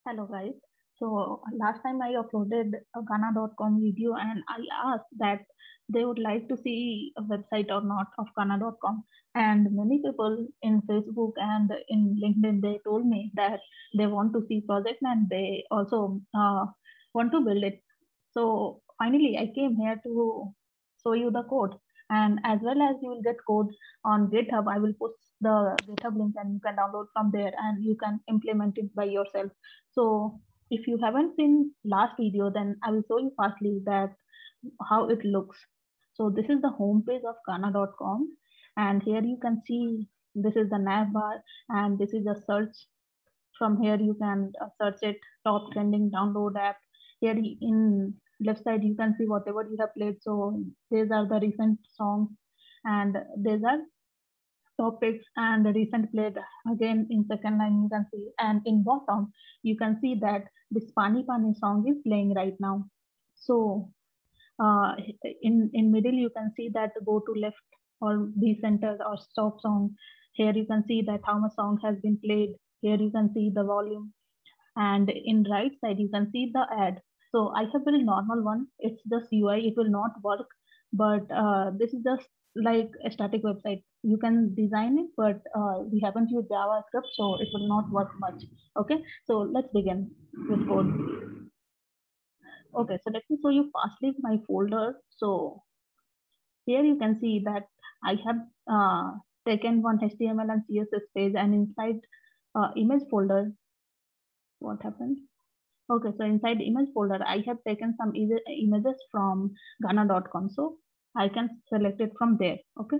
Hello guys. So last time I uploaded a Ghana.com video and I asked that they would like to see a website or not of Ghana.com. And many people in Facebook and in LinkedIn they told me that they want to see project and they also want to build it. So finally I came here to show you the code. And as well as you will get code on GitHub, I will post the GitHub link and you can download from there and you can implement it by yourself. So if you haven't seen last video, then I will show you fastly that how it looks. So this is the home page of Ghana.com, and here you can see this is the nav bar and this is the search. From here you can search it, top trending download app. Here in left side you can see whatever you have played. So these are the recent songs and these are topics and the recent played. Again in second line you can see, and in bottom you can see that this Pani Pani song is playing right now. So in middle you can see that go to left or be center or stop song. Here you can see that how much song has been played. Here you can see the volume, and in right side you can see the ad. So I have built normal one, it's just UI, it will not work, but this is just like a static website. You can design it, but we haven't used JavaScript, so it will not work much. Okay, so let's begin with code. Okay, so let me show you fastly my folder. So here you can see that I have taken one HTML and CSS page, and inside image folder, what happened? Okay, so inside image folder, I have taken some images from Ghana.com. So I can select it from there. Okay.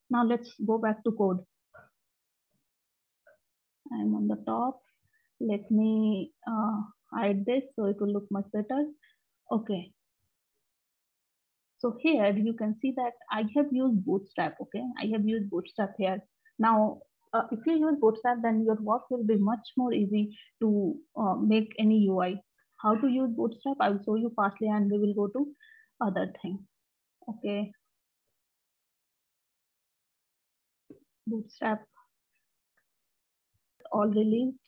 Now let's go back to code. I'm on the top. Let me hide this so it will look much better. Okay. So here you can see that I have used Bootstrap. Okay. I have used Bootstrap here. Now, if you use Bootstrap, then your work will be much more easy to make any UI. How to use Bootstrap, I will show you fastly and we will go to other thing. Okay, Bootstrap all released.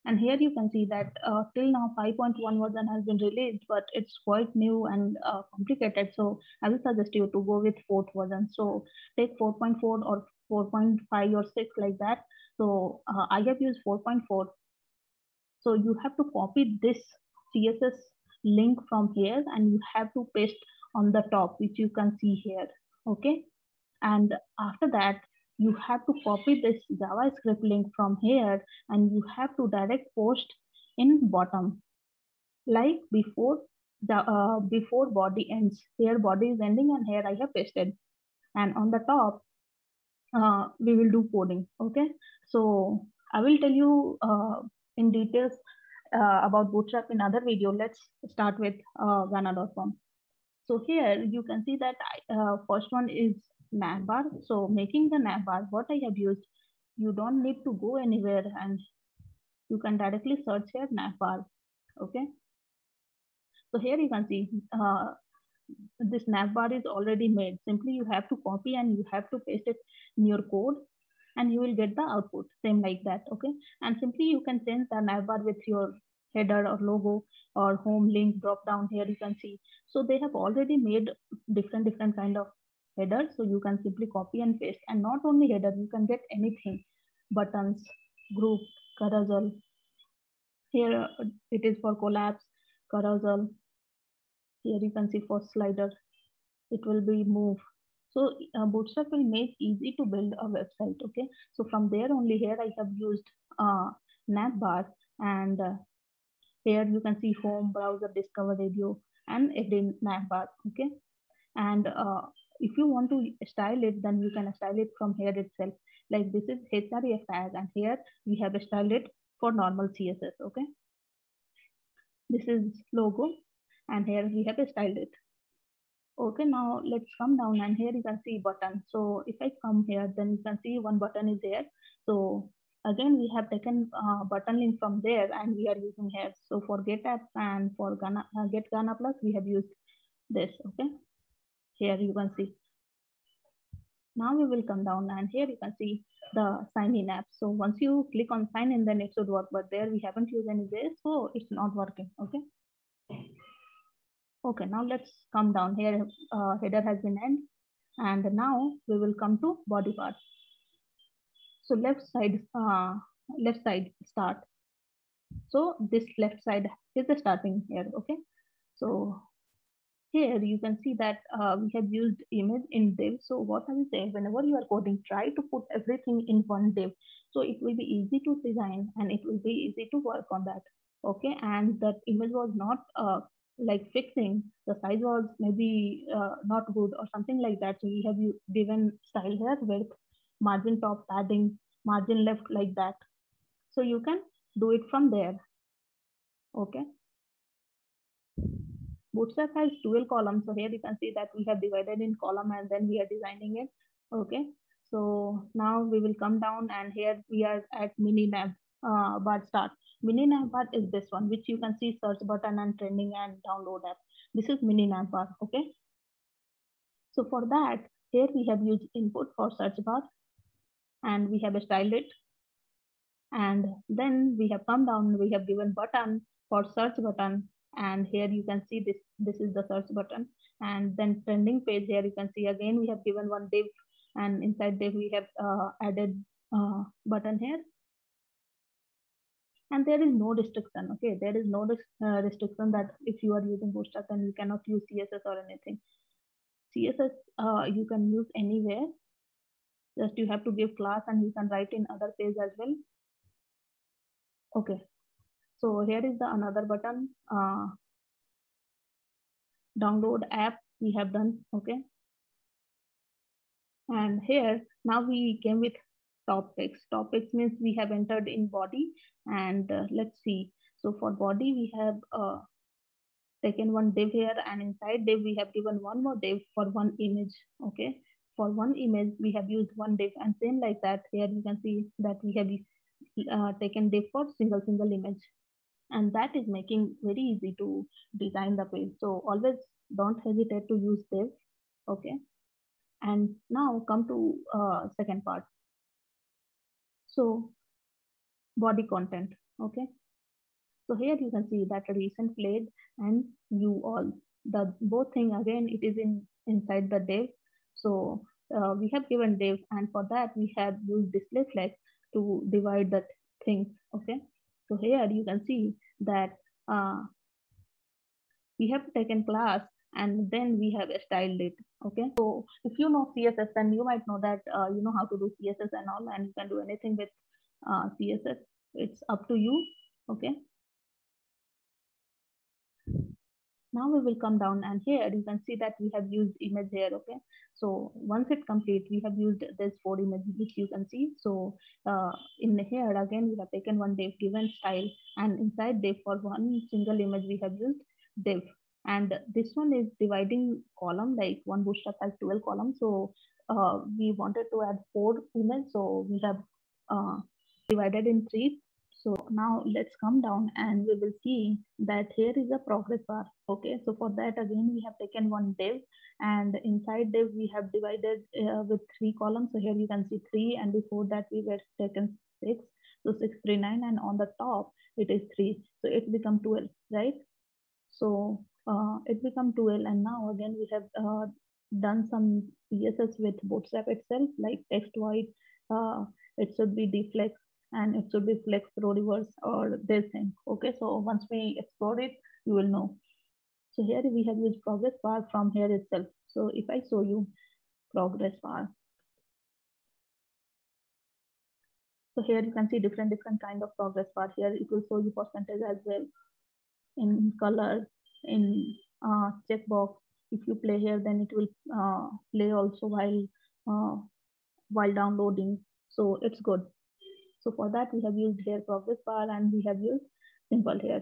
And here you can see that till now 5.1 version has been released, but it's quite new and complicated. So I will suggest you to go with fourth version. So take 4.4 or 4.5 or 6 like that. So I have used 4.4. So you have to copy this CSS link from here and you have to paste on the top, which you can see here. Okay. And after that, you have to copy this JavaScript link from here and you have to direct post in bottom, like before the before body ends. Here body is ending and here I have pasted. And on the top, we will do coding. Okay. So I will tell you in details about Bootstrap in other video. Let's start with Ghana.com. So here you can see that first one is navbar. So making the navbar, what I have used, you don't need to go anywhere and you can directly search here navbar. Okay. So here you can see this navbar is already made. Simply you have to copy and you have to paste it in your code and you will get the output same like that. Okay. And simply you can change the navbar with your header or logo or home link drop down. Here you can see, so they have already made different kind of headers, so you can simply copy and paste. And not only header, you can get anything, buttons, group, carousel. Here it is for collapse, carousel. Here you can see for slider, it will be move. So Bootstrap will make easy to build a website. Okay, so from there only, here I have used navbar, and here you can see home, browser, discover, radio, and again navbar. Okay, and if you want to style it, then you can style it from here itself. Like this is href tag, and here we have styled it for normal CSS. Okay, this is logo, and here we have styled it. Okay, now let's come down and here you can see button. So if I come here, then you can see one button is there. So again, we have taken button link from there and we are using here. So for get app and for get Ghana plus, we have used this. Okay, here you can see Now we will come down, and here you can see the sign in app. So once you click on sign in, then it should work, but there we haven't used any base, so it's not working. Okay. Okay, now let's come down here. Header has been end, and now we will come to body part. So left side start. So this left side is the starting here. Okay. So here you can see that we have used image in div. So what I will say, whenever you are coding, try to put everything in one div. So it will be easy to design and it will be easy to work on that. Okay, and that image was not like fixing, the size was maybe not good or something like that. So we have given style here with margin top, padding, margin left, like that. So you can do it from there. Okay. Bootstrap has dual columns. So here you can see that we have divided in column and then we are designing it. Okay. So now we will come down, and here we are at mini nav bar start. Mini nav bar is this one, which you can see search button and trending and download app. This is mini nav bar. Okay. So for that, here we have used input for search bar and we have styled it. And then we have come down, we have given button for search button, and here you can see this is the search button. And then trending page, here you can see again we have given one div, and inside div we have added button here. And there is no restriction. Okay, there is no restriction that if you are using Bootstrap then you cannot use CSS or anything. CSS you can use anywhere, just you have to give class and you can write in other page as well. Okay, so here is the another button, download app we have done. Okay, and here now we came with topics. Topics means we have entered in body, and let's see. So for body we have taken one div here, and inside div we have given one more div for one image. Okay, for one image we have used one div, and same like that here you can see that we have taken div for single image, and that is making very easy to design the page. So always don't hesitate to use div. Okay, and now come to second part. So body content. Okay, so here you can see that recent played and view all, the both thing again it is inside the div. So we have given div, and for that we have used display flex to divide the things. Okay, so here you can see that we have taken class and then we have styled it. Okay, so if you know CSS, then you might know that you know how to do CSS and all, and you can do anything with CSS. It's up to you. Okay, now we will come down, and here you can see that we have used image here. Okay, so once it complete we have used this 4 images which you can see. So in here again we have taken one div, given style, and inside div for one single image we have used div. And this one is dividing column, like one Bootstrap has 12 columns. So we wanted to add 4 images, so we have divided in 3. So now let's come down and we will see that here is a progress bar. Okay, so for that again we have taken one div, and inside div we have divided with 3 columns. So here you can see 3, and before that we were taken 6. So 6, 3, 9, and on the top it is 3. So it become 12, right? So it become 12, and now again we have done some CSS with Bootstrap itself, like text white. It should be deflex, and it should be flex row reverse or this thing. Okay, so once we explore it, you will know. So here we have used progress bar from here itself. So if I show you progress bar, so here you can see different kind of progress bar. Here it will show you percentage as well, in color, in checkbox. If you play here, then it will play also while downloading. So it's good. So for that we have used here progress bar, and we have used symbol here.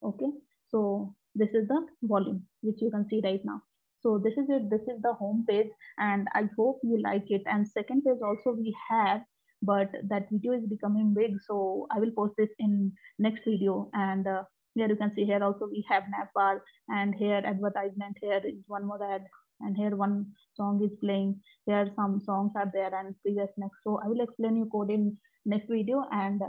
Okay, so this is the volume which you can see right now. So this is it. This is the home page, and I hope you like it. And second page also we have, but that video is becoming big, so I will post this in next video. And here you can see here also we have nav bar, and here advertisement, here is one more ad. and here one song is playing. There some songs are there and previous next. So I will explain you code in next video, and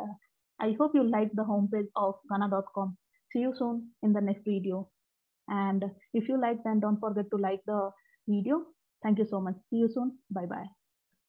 I hope you like the homepage of Ghana.com. See you soon in the next video. And if you like, then don't forget to like the video. Thank you so much. See you soon. Bye bye.